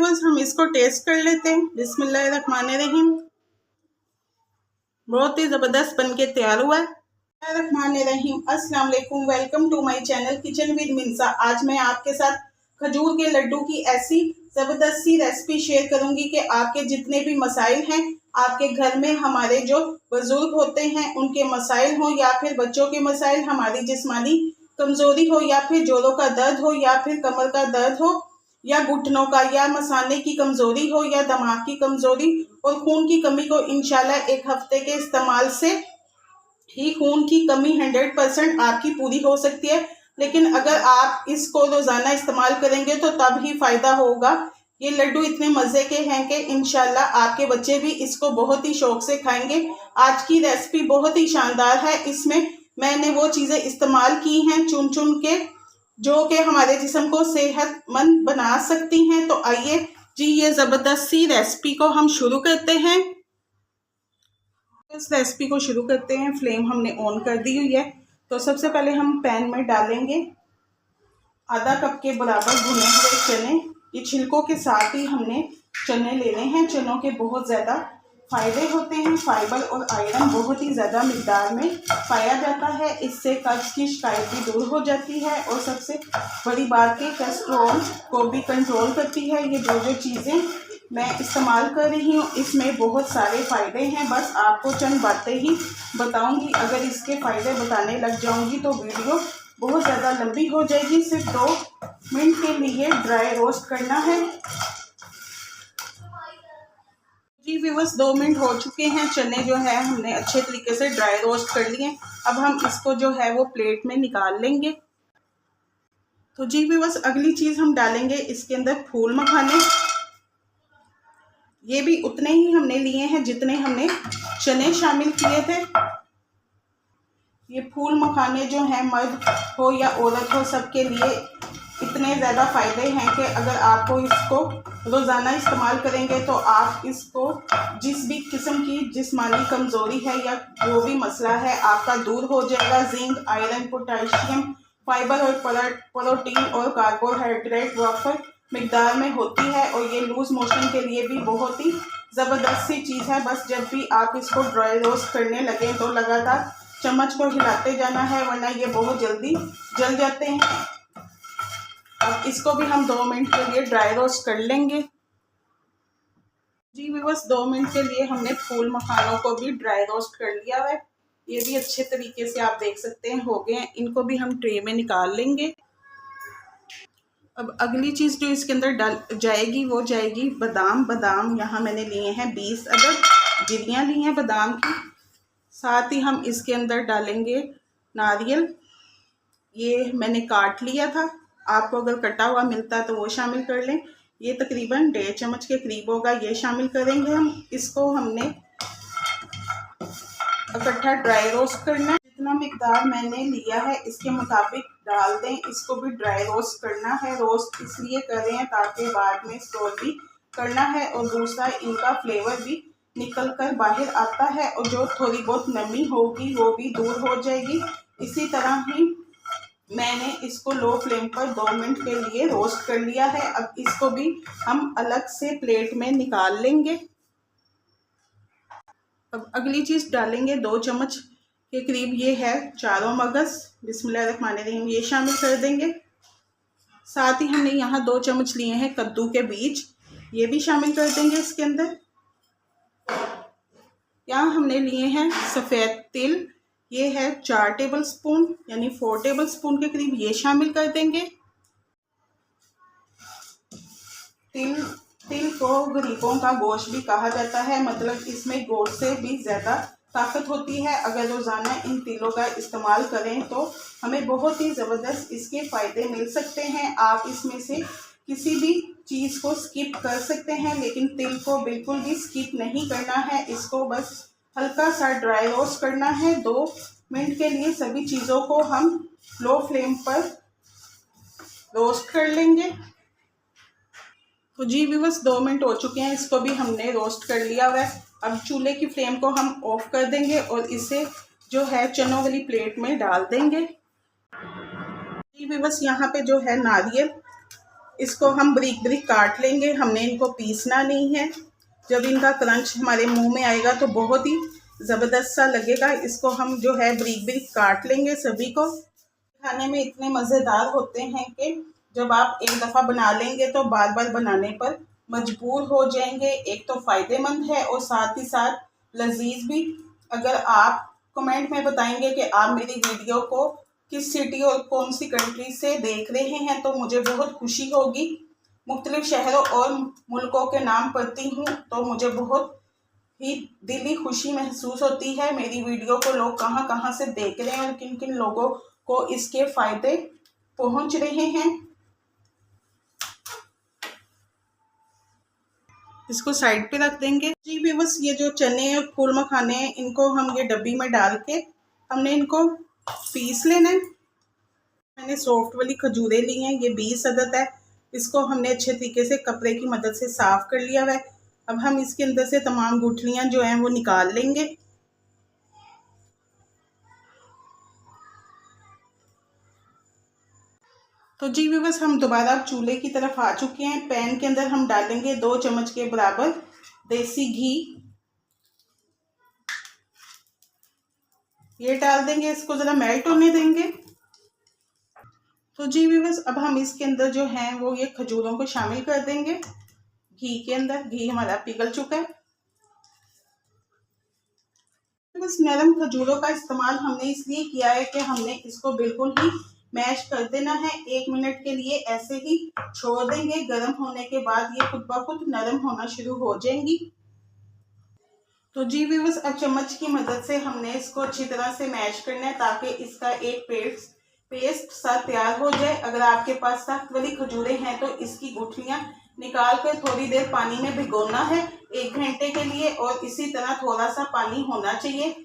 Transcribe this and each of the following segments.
Viewers हम इसको test कर लेते हैं। बिस्मिल्लाहिर्रहमानिर्रहीम। बहुत ही ज़बरदस्त बन के तैयार हुआ है। बिस्मिल्लाहिर्रहमानिर्रहीम। अस्सलाम वालेकुम, welcome to my channel kitchen with Minsa. आज मैं आपके साथ खजूर के लड्डू की ऐसी ज़बरदस्त सी रेसिपी शेयर करूंगी कि आपके जितने भी मसाइल हैं, आपके घर में हमारे जो बुजुर्ग होते हैं उनके मसाइल हो, या फिर बच्चों के मसाइल, हमारी जिस्मानी कमज़ोरी हो, या फिर जोड़ों का दर्द हो, या फिर कमर का दर्द हो, या घुटनों का, या मसाने की कमज़ोरी हो, या दिमाग की कमज़ोरी और खून की कमी को इंशाल्लाह एक हफ्ते के इस्तेमाल से ही खून की कमी 100% आपकी पूरी हो सकती है। लेकिन अगर आप इसको रोज़ाना इस्तेमाल करेंगे तो तब ही फ़ायदा होगा। ये लड्डू इतने मज़े के हैं कि इंशाल्लाह आपके बच्चे भी इसको बहुत ही शौक़ से खाएंगे। आज की रेसिपी बहुत ही शानदार है। इसमें मैंने वो चीज़ें इस्तेमाल की हैं चुन चुन के जो कि हमारे जिस्म को सेहतमंद बना सकती हैं। तो आइए जी ये ज़बरदस्त सी रेसिपी को हम शुरू करते हैं। इस रेसिपी को शुरू करते हैं। फ्लेम हमने ऑन कर दी हुई है। तो सबसे पहले हम पैन में डालेंगे आधा कप के बराबर भुने हुए चने। ये छिलकों के साथ ही हमने चने लेने हैं। चनों के बहुत ज़्यादा फ़ायदे होते हैं। फाइबर और आयरन बहुत ही ज़्यादा मिकदार में पाया जाता है। इससे कब्ज़ की शिकायत भी दूर हो जाती है और सबसे बड़ी बात कि कोलेस्ट्रॉल को भी कंट्रोल करती है। ये जो चीज़ें मैं इस्तेमाल कर रही हूँ इसमें बहुत सारे फ़ायदे हैं। बस आपको चंद बातें ही बताऊँगी। अगर इसके फ़ायदे बताने लग जाऊँगी तो वीडियो बहुत ज़्यादा लंबी हो जाएगी। सिर्फ 2 मिनट के लिए ड्राई रोस्ट करना है। जी व्यूअर्स 2 मिनट हो चुके हैं। चने जो है हमने अच्छे तरीके से ड्राई रोस्ट कर लिए। अब हम इसको जो है वो प्लेट में निकाल लेंगे। तो जी व्यूअर्स अगली चीज़ हम डालेंगे इसके अंदर फूल मखाने। ये भी उतने ही हमने लिए हैं जितने हमने चने शामिल किए थे। ये फूल मखाने जो हैं मर्द हो या औरत हो सबके लिए इतने ज़्यादा फ़ायदे हैं कि अगर आपको इसको रोज़ाना इस्तेमाल करेंगे तो आप इसको जिस भी किस्म की जिस्मानी कमज़ोरी है या जो भी मसला है आपका दूर हो जाएगा। जिंक, आयरन, पोटेशियम, फाइबर और प्रोटीन और कार्बोहाइड्रेट प्रॉपर मिकदार में होती है और ये लूज़ मोशन के लिए भी बहुत ही ज़बरदस्त सी चीज़ है। बस जब भी आप इसको ड्राई रोस्ट करने लगें तो लगातार चम्मच को हिलाते जाना है वरना ये बहुत जल्दी जल जाते हैं। अब इसको भी हम 2 मिनट के लिए ड्राई रोस्ट कर लेंगे। जी व्यूअर्स 2 मिनट के लिए हमने फूल मखानों को भी ड्राई रोस्ट कर लिया है। ये भी अच्छे तरीके से आप देख सकते हैं हो गए हैं। इनको भी हम ट्रे में निकाल लेंगे। अब अगली चीज़ जो इसके अंदर डाल जाएगी वो जाएगी बादाम। बादाम यहाँ मैंने लिए हैं 20 अदद गिरियाँ ली हैं बादाम की। साथ ही हम इसके अंदर डालेंगे नारियल। ये मैंने काट लिया था। आपको अगर कटा हुआ मिलता है तो वो शामिल कर लें। ये तकरीबन 1.5 चम्मच के करीब होगा। ये शामिल करेंगे हम। इसको हमने इकट्ठा ड्राई रोस्ट करना है। जितना मिकदार मैंने लिया है इसके मुताबिक डाल दें। इसको भी ड्राई रोस्ट करना है। रोस्ट इसलिए कर रहे हैं ताकि बाद में स्टोर भी करना है और दूसरा इनका फ्लेवर भी निकल कर बाहर आता है और जो थोड़ी बहुत नमी होगी वो भी दूर हो जाएगी। इसी तरह ही मैंने इसको लो फ्लेम पर 2 मिनट के लिए रोस्ट कर लिया है। अब इसको भी हम अलग से प्लेट में निकाल लेंगे। अब अगली चीज़ डालेंगे 2 चम्मच के करीब ये है चारों मगज़। बिस्मिल्लाहिर्रहमानिर्रहीम ये शामिल कर देंगे। साथ ही हमने यहाँ 2 चम्मच लिए हैं कद्दू के बीज। ये भी शामिल कर देंगे इसके अंदर। यहाँ हमने लिए हैं सफ़ेद तिल। ये है 4 टेबल स्पून यानी 4 टेबल स्पून के करीब ये शामिल कर देंगे। तिल को गरीबों का गोश्त भी कहा जाता है। मतलब इसमें गोश्त से भी ज़्यादा ताकत होती है। अगर रोज़ाना इन तिलों का इस्तेमाल करें तो हमें बहुत ही ज़बरदस्त इसके फ़ायदे मिल सकते हैं। आप इसमें से किसी भी चीज़ को स्किप कर सकते हैं लेकिन तिल को बिल्कुल भी स्किप नहीं करना है। इसको बस हल्का सा ड्राई रोस्ट करना है। 2 मिनट के लिए सभी चीज़ों को हम लो फ्लेम पर रोस्ट कर लेंगे। तो जी व्यूअर्स 2 मिनट हो चुके हैं। इसको भी हमने रोस्ट कर लिया हुआ है। अब चूल्हे की फ्लेम को हम ऑफ कर देंगे और इसे जो है चनों वाली प्लेट में डाल देंगे। जी व्यूअर्स यहाँ पे जो है नारियल इसको हम बारीक बारीक काट लेंगे, हमने इनको पीसना नहीं है। जब इनका क्रंच हमारे मुंह में आएगा तो बहुत ही ज़बरदस्त सा लगेगा। इसको हम जो है बारीक बारीक काट लेंगे। सभी को खाने में इतने मज़ेदार होते हैं कि जब आप एक दफ़ा बना लेंगे तो बार बार बनाने पर मजबूर हो जाएंगे। एक तो फ़ायदेमंद है और साथ ही साथ लजीज भी। अगर आप कमेंट में बताएंगे कि आप मेरी वीडियो को किस सिटी और कौन सी कंट्री से देख रहे हैं तो मुझे बहुत खुशी होगी। मुख्तलिफ शहरों और मुल्कों के नाम पढ़ती हूँ तो मुझे बहुत ही दिली खुशी महसूस होती है। मेरी वीडियो को लोग कहाँ कहाँ से देख रहे हैं और किन किन लोगों को इसके फ़ायदे पहुँच रहे हैं। इसको साइड पे रख देंगे। जी भी बस ये जो चने और फूल मखाने हैं इनको हम ये डब्बी में डाल के हमने इनको पीस लेना है। मैंने सॉफ्ट वाली खजूरें ली हैं, ये 20 अदद है। इसको हमने अच्छे तरीके से कपड़े की मदद से साफ़ कर लिया हुआ है। अब हम इसके अंदर से तमाम गुठलियाँ जो हैं वो निकाल लेंगे। तो जी व्यूअर्स, हम दोबारा चूल्हे की तरफ आ चुके हैं। पैन के अंदर हम डालेंगे 2 चम्मच के बराबर देसी घी। ये डाल देंगे, इसको ज़रा मेल्ट होने देंगे। तो जी व्यूअर्स, अब हम इसके अंदर जो है वो ये खजूरों को शामिल कर देंगे घी के अंदर। घी हमारा पिघल चुका है। बस नरम खजूरों का इस्तेमाल हमने इसलिए किया है कि हमने इसको बिल्कुल ही मैश कर देना है। 1 मिनट के लिए ऐसे ही छोड़ देंगे। गर्म होने के बाद ये खुद ब खुद नरम होना शुरू हो जाएंगी। तो जी व्यूअर्स, अब चम्मच की मदद से हमने इसको अच्छी तरह से मैश करना है ताकि इसका एक पेस्ट सा तैयार हो जाए। अगर आपके पास सख्त वाली खजूरें हैं तो इसकी गुठलियाँ निकाल कर थोड़ी देर पानी में भिगोना है 1 घंटे के लिए, और इसी तरह थोड़ा सा पानी होना चाहिए।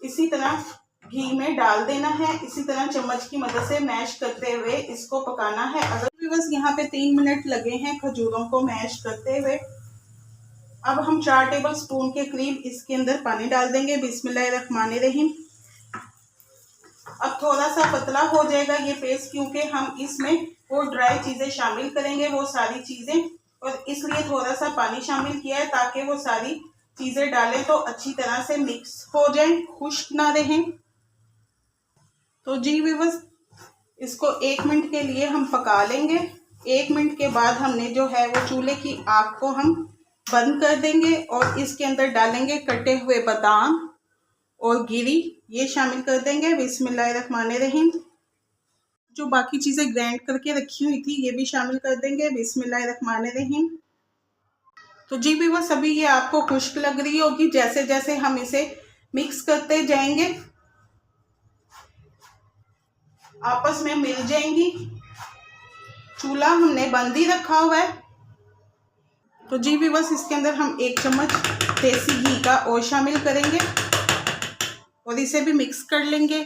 इसी तरह घी में डाल देना है। इसी तरह चम्मच की मदद से मैश करते हुए इसको पकाना है। अगर बस यहाँ पे 3 मिनट लगे हैं खजूरों को मैश करते हुए। अब हम 4 टेबल स्पून के करीब इसके अंदर पानी डाल देंगे। बिस्मिल्लाहिर्रहमानिर्रहीम। अब थोड़ा सा पतला हो जाएगा ये पेस्ट, क्योंकि हम इसमें वो ड्राई चीज़ें शामिल करेंगे, वो सारी चीज़ें, और इसलिए थोड़ा सा पानी शामिल किया है ताकि वो सारी चीज़ें डालें तो अच्छी तरह से मिक्स हो जाए, खुश्क ना रहें। तो जी व्यूअर्स, इसको 1 मिनट के लिए हम पका लेंगे। 1 मिनट के बाद हमने जो है वो चूल्हे की आग को हम बंद कर देंगे और इसके अंदर डालेंगे कटे हुए बादाम और गिरी, ये शामिल कर देंगे। बिस्मिल्लाहिर्रहमानिर्रहीम। जो बाकी चीज़ें ग्राइंड करके रखी हुई थी ये भी शामिल कर देंगे। बिस्मिल्लाहिर्रहमानिर्रहीम। तो जी भी बस अभी ये आपको खुश्क लग रही होगी। जैसे जैसे हम इसे मिक्स करते जाएंगे आपस में मिल जाएंगी। चूल्हा हमने बंद ही रखा हुआ है। तो जी भी बस इसके अंदर हम 1 चम्मच देसी घी का और शामिल करेंगे और इसे भी मिक्स कर लेंगे।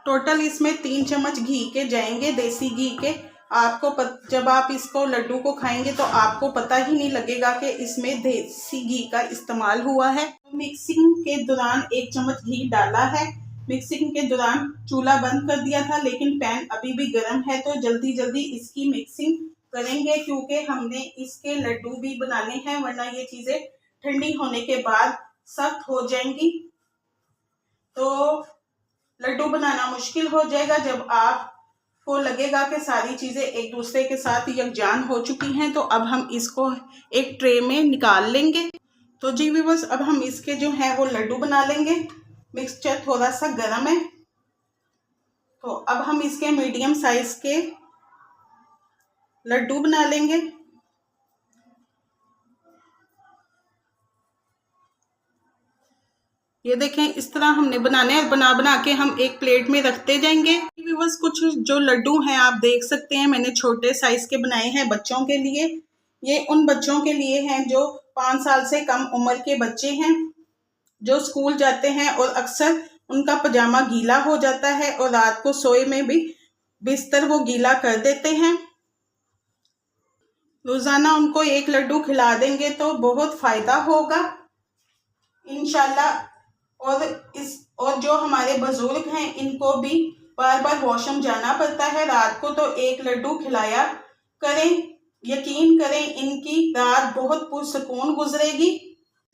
टोटल इसमें 3 चम्मच घी के जाएंगे, देसी घी के। आपको जब आप इसको लड्डू को खाएंगे तो आपको पता ही नहीं लगेगा कि इसमें देसी घी का इस्तेमाल हुआ है। मिक्सिंग के दौरान 1 चम्मच घी डाला है। मिक्सिंग के दौरान चूल्हा बंद कर दिया था, लेकिन पैन अभी भी गर्म है तो जल्दी जल्दी इसकी मिक्सिंग करेंगे, क्योंकि हमने इसके लड्डू भी बनाने हैं, वरना ये चीज़ें ठंडी होने के बाद सख्त हो जाएंगी तो लड्डू बनाना मुश्किल हो जाएगा। जब आपको लगेगा कि सारी चीज़ें एक दूसरे के साथ यकजान हो चुकी हैं तो अब हम इसको एक ट्रे में निकाल लेंगे। तो जी व्यूअर्स, अब हम इसके जो है वो लड्डू बना लेंगे। मिक्सचर थोड़ा सा गर्म है तो अब हम इसके मीडियम साइज के लड्डू बना लेंगे। ये देखें, इस तरह हमने बनाने हैं। बना बना के हम एक प्लेट में रखते जाएंगे। बस कुछ जो लड्डू हैं आप देख सकते हैं, मैंने छोटे साइज के बनाए हैं बच्चों के लिए। ये उन बच्चों के लिए हैं जो 5 साल से कम उम्र के बच्चे हैं, जो स्कूल जाते हैं और अक्सर उनका पजामा गीला हो जाता है और रात को सोए में भी बिस्तर वो गीला कर देते हैं। रोज़ाना उनको 1 लड्डू खिला देंगे तो बहुत फ़ायदा होगा इंशाल्लाह। और जो हमारे बुजुर्ग हैं इनको भी बार बार वॉशरूम जाना पड़ता है रात को, तो 1 लड्डू खिलाया करें। यकीन करें इनकी रात बहुत पुरसकून गुजरेगी।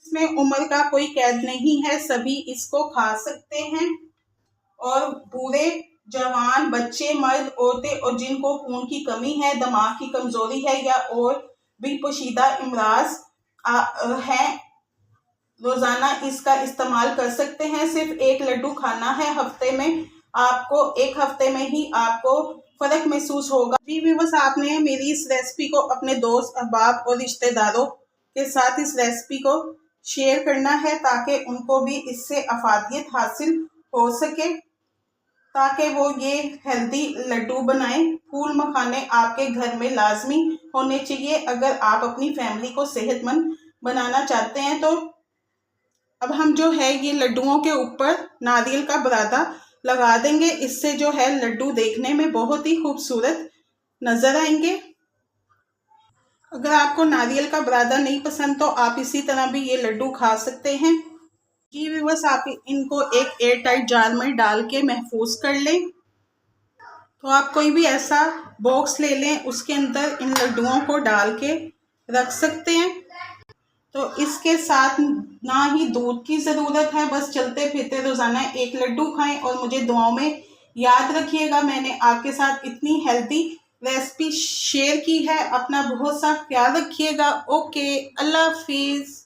इसमें उम्र का कोई कैद नहीं है, सभी इसको खा सकते हैं और बूढ़े जवान बच्चे मर्द औरतें और जिनको खून की कमी है, दिमाग की कमजोरी है या और भी पोशीदा इमराज हैं, रोजाना इसका इस्तेमाल कर सकते हैं। सिर्फ एक लड्डू खाना है हफ्ते में, आपको एक हफ्ते में ही आपको फर्क महसूस होगा। जी व्यूअर्स, आपने मेरी इस रेसिपी को अपने दोस्त अहबाब और रिश्तेदारों के साथ इस रेसिपी को शेयर करना है ताकि उनको भी इससे अफादियत हासिल हो सके, ताकि वो ये हेल्दी लड्डू बनाएं। फूल मखाने आपके घर में लाजमी होने चाहिए अगर आप अपनी फैमिली को सेहतमंद बनाना चाहते हैं। तो अब हम जो है ये लड्डुओं के ऊपर नारियल का बुरादा लगा देंगे, इससे जो है लड्डू देखने में बहुत ही खूबसूरत नजर आएंगे। अगर आपको नारियल का बुरादा नहीं पसंद तो आप इसी तरह भी ये लड्डू खा सकते हैं। जी व्यूअर्स, आप इनको एक एयर टाइट जार में डाल के महफूज कर लें। तो आप कोई भी ऐसा बॉक्स ले लें, उसके अंदर इन लड्डुओं को डाल के रख सकते हैं। तो इसके साथ ना ही दूध की ज़रूरत है, बस चलते फिरते रोज़ाना एक लड्डू खाएं और मुझे दुआओं में याद रखिएगा। मैंने आपके साथ इतनी हेल्दी रेसिपी शेयर की है। अपना बहुत सा ख्याल रखिएगा। ओके, अल्लाह हाफिज़।